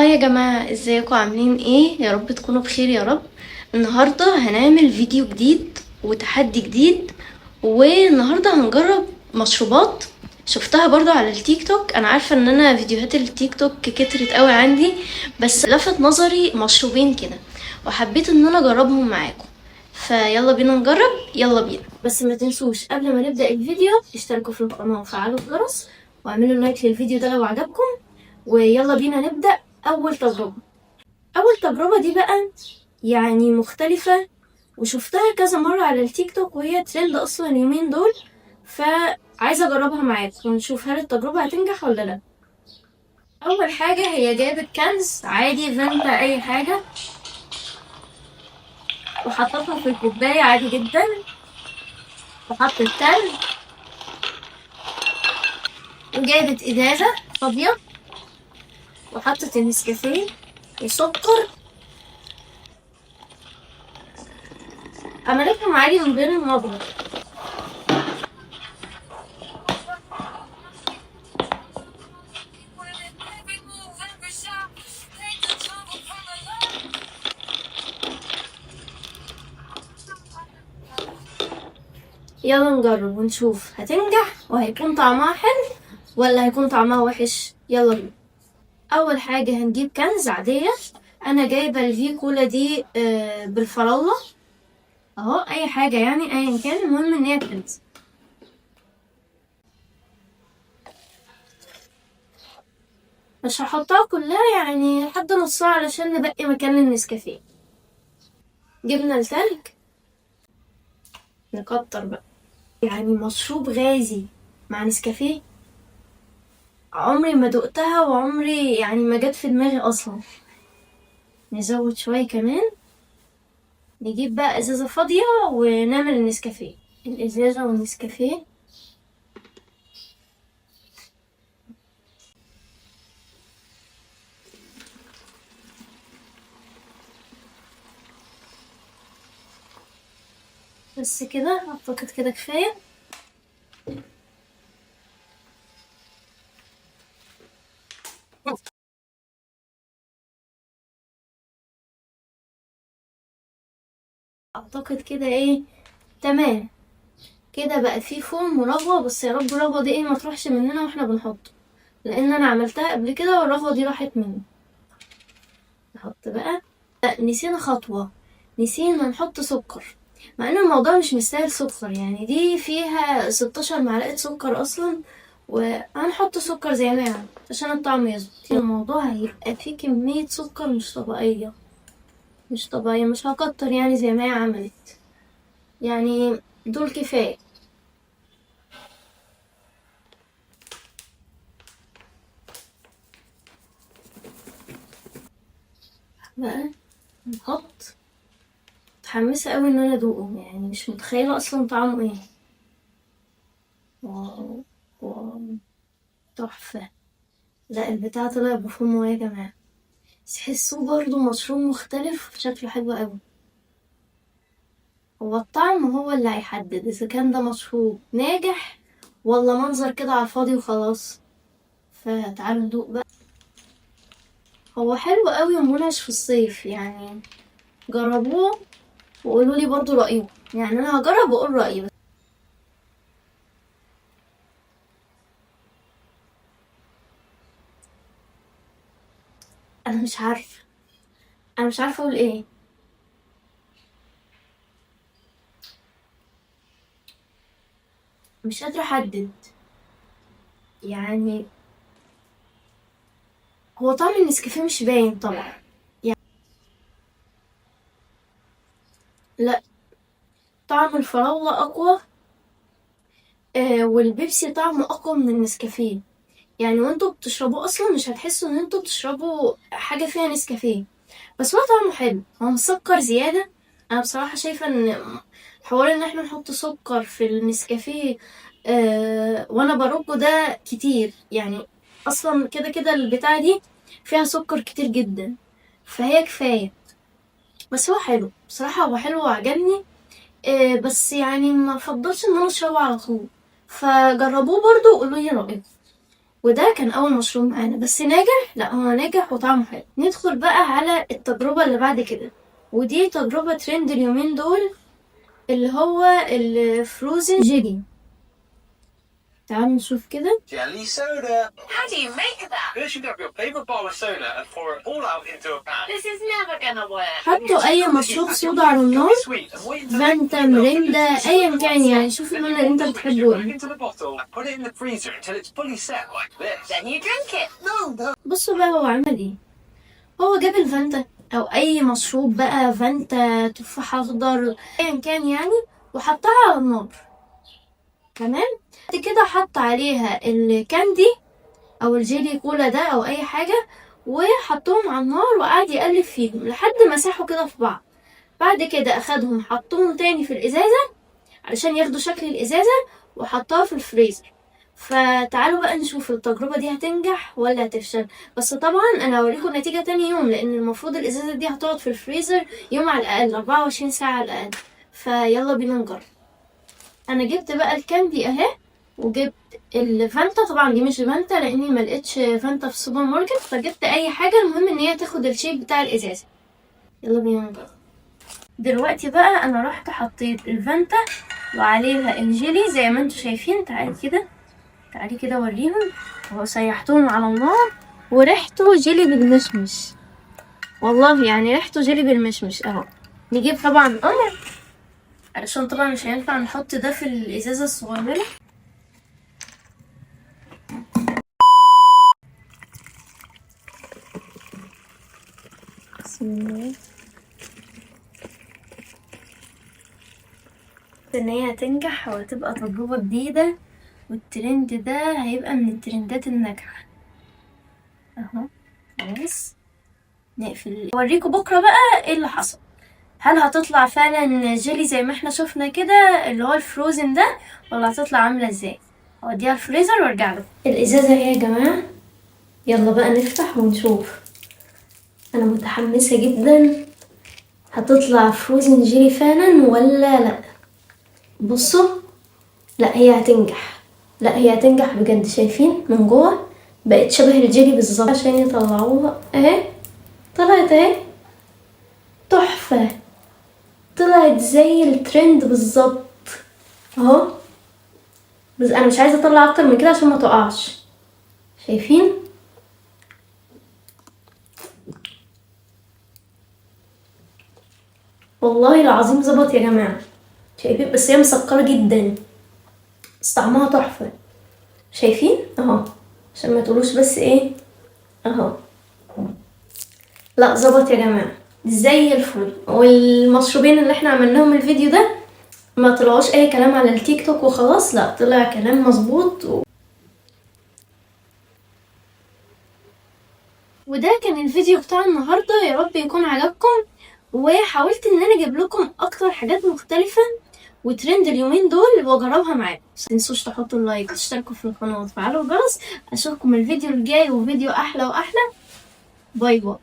هاي يا جماعة، ازيكم؟ عاملين ايه؟ يا رب تكونوا بخير يا رب. النهاردة هنعمل فيديو جديد وتحدي جديد، والنهاردة هنجرب مشروبات شفتها برضو على التيك توك. انا عارفة ان انا فيديوهات التيك توك كترت قوي عندي، بس لفت نظري مشروبين كده وحبيت ان انا اجربهم معاكم. فيلا بينا نجرب، يلا بينا. بس ما تنسوش قبل ما نبدأ الفيديو اشتركوا في القناة وفعلوا الجرس واعملوا لايك للفيديو ده لو عجبكم. ويلا بينا نبدأ. أول تجربة دي بقى يعني مختلفة، وشفتها كذا مرة على التيك توك وهي ترند أصلا اليومين دول، فعايزة أجربها معاكم ونشوف هل التجربة هتنجح ولا لأ. أول حاجة هي جابت كنز عادي فانتا أي حاجة وحطتها في الكوباية عادي جدا، وحطت تلج، وجابت إزازة فاضية وحطت النسكافيه وسكر. عملتهم عادي من غير المضغ. يلا نجرب ونشوف هتنجح وهيكون طعمها حلو ولا هيكون طعمها وحش. يلا بينا. اول حاجة هنجيب كنز عادية. انا جايبة الفي كولا دي بالفراولة اهو، اي حاجة يعني ايا كان، المهم ان هي كنز. مش هحطها كلها يعني لحد نصها علشان نبقي مكان للنسكافيه. جبنا التلج، نكتر بقى. يعني مشروب غازي مع نسكافيه عمري ما دقتها، وعمري يعني ما جت في دماغي اصلا. نزود شوية كمان. نجيب بقى ازازة فاضية ونعمل النسكافيه. الازازة والنسكافيه. بس كده اعتقد كده كفاية. اعتقد كده ايه، تمام. كده بقى فيه فوم ورغوة، بس يا رب الرغوة دي ايه ما تروحش مننا واحنا بنحطه، لان انا عملتها قبل كده والرغوة دي راحت مني. نحط بقى. لا، نسينا خطوة. نسينا نحط سكر، مع ان الموضوع مش مستاهل سكر، يعني دي فيها 16 معلقة سكر اصلا، وهنحط سكر زي ما يعني عشان الطعم يظبط. الموضوع هيبقى فيه كمية سكر مش طبيعية، مش طبيعية. مش هكتر يعني زي ما هي عملت، يعني دول كفاية. بقى نحط. متحمسة قوي ان انا ادوقه، يعني مش متخيلة اصلا طعمه ايه. واو، واو، تحفة. لا، البتاع طلع بفمه يا جماعة. تحسوه برضه مشروب مختلف شكله حلو قوي. هو الطعم هو اللي هيحدد اذا كان ده مشروب ناجح ولا منظر كده على الفاضي وخلاص. فتعالوا ندوق بقى. هو حلو قوي ومنعش في الصيف يعني. جربوه وقولوا لي برضو رأيكم، يعني انا هجرب واقول رأيي. بس انا مش عارفة، انا مش عارفة اقول ايه. مش قادرة احدد يعني. هو طعم النسكافيه مش باين طبعا يعني. لا، طعم الفراولة اقوى. والبيبسي طعمه اقوى من النسكافيه. يعني وانتوا بتشربوه اصلا مش هتحسوا ان انتوا بتشربوا حاجة فيها نسكافيه، بس هو طعمه حلو. هو مسكر زيادة. انا بصراحة شايفة ان حوار ان احنا نحط سكر في النسكافيه وانا بربه ده كتير يعني. اصلا كده كده البتاعة دي فيها سكر كتير جدا، فهي كفاية. بس هو حلو بصراحة، هو حلو وعجبني. بس يعني ما فضلش ان انا اشربه على طول. فجربوه برضو وقولوا لي رأيكم. وده كان اول مشروب معانا، بس ناجح. لا هو ناجح وطعمه حلو. ندخل بقى على التجربة اللي بعد كده، ودي تجربة ترند اليومين دول، اللي هو الفروزن جيلي. تعالوا نشوف كده. Jelly soda. How do you make that? First you grab your favorite bottle of soda and pour it all out into a pan. This is never gonna work. حطوا اي مشروب صودا على النار، فانتا، مريندا، ايا كان يعني، شوف اللون اللي انت بتحبه ايه. بصوا بقى هو عمل ايه. هو جاب الفانتا او اي مشروب بقى، فانتا، تفاح اخضر، ايا كان يعني، وحطها على النار. تمام. بعد كده حط عليها الكاندي او الجيلي كولا ده او اي حاجة، وحطهم على النار وقعد يقلب فيهم لحد ما ساحوا كده في بعض. بعد كده اخدهم حطهم تاني في الازازة علشان ياخدوا شكل الازازة، وحطها في الفريزر. فتعالوا بقى نشوف التجربة دي هتنجح ولا هتفشل. بس طبعا انا هوريكم النتيجة تاني يوم، لان المفروض الازازة دي هتقعد في الفريزر يوم على الاقل 24 ساعة على الاقل. فيلا بينا نجرب. انا جبت بقى الكاندي اهي، وجبت الفانتا. طبعا دي مش فانتا لاني ما لقيتش فانتا في السوبر ماركت، فجبت اي حاجه المهم ان هي تاخد الشيب بتاع الازازه. يلا بينا نجرب. دلوقتي بقى انا رحت حطيت الفانتا وعليها الجيلي زي ما انتوا شايفين. تعالي كده اوريهم. اهو سيحتهم على النار، وريحته جيلي بالمشمش، والله يعني ريحته جيلي بالمشمش اهو. نجيب طبعا قمر علشان طبعا مش هينفع نحط ده في الازازه الصغيره. ان هي هتنجح وهتبقى تجربة جديدة، والترند ده هيبقى من الترندات الناجحة اهو. خلاص نقفل، اوريكم بكرة بقى ايه اللي حصل. هل هتطلع فعلا جيلي زي ما احنا شفنا كده اللي هو الفروزن ده، ولا هتطلع عاملة ازاي؟ اوديها الفريزر وارجع له. الازازة اهي يا جماعة، يلا بقى نفتح ونشوف. انا متحمسة جدا، هتطلع فروزن جيلي فعلا ولا لا؟ بصوا، لا هي هتنجح، لا هي هتنجح بجد. شايفين من جوه بقت شبه الجيلي بالظبط. عشان يطلعوها اهي، طلعت اهي تحفة، طلعت زي الترند بالظبط اهو. بس انا مش عايزة اطلع اكتر من كده عشان ما تقعش. شايفين؟ والله العظيم ظبط يا جماعة. شايفين؟ بس هي مسكرة جدا، بس طعمها تحفة. شايفين اهو، عشان ما تقولوش بس ايه اهو. لا ظبط يا جماعة زي الفل. والمشروبين اللي احنا عملناهم الفيديو ده ما طلعوش اي كلام على التيك توك وخلاص، لا طلع كلام مظبوط وده كان الفيديو بتاع النهارده. يا رب يكون عجبكم، وحاولت ان انا اجيب لكم اكتر حاجات مختلفه وترند اليومين دول واجربها معاكم. متنسوش تحطوا اللايك، تشتركوا في القناه وتفعلوا الجرس. اشوفكم الفيديو الجاي وفيديو احلى واحلى. باي باي.